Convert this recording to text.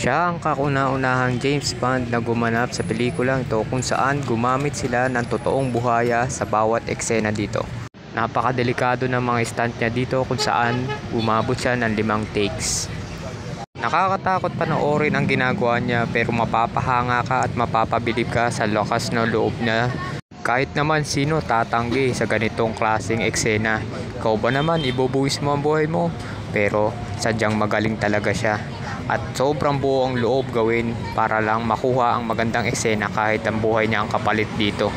Siya ang kauna-unahang James Bond na gumanap sa pelikulang ito kung saan gumamit sila ng totoong buhaya sa bawat eksena dito. Napakadelikado ng mga stunt niya dito kung saan umabot siya ng 5 takes. Nakakatakot panoorin ang ginagawa niya pero mapapahanga ka at mapapabilib ka sa lakas ng loob niya. Kahit naman sino tatanggi sa ganitong klaseng eksena. Ikaw ba naman ibubuwis mo ang buhay mo? Pero sadyang magaling talaga siya. At sobrang buo ang loob gawin para lang makuha ang magandang eksena kahit ang buhay niya ang kapalit dito.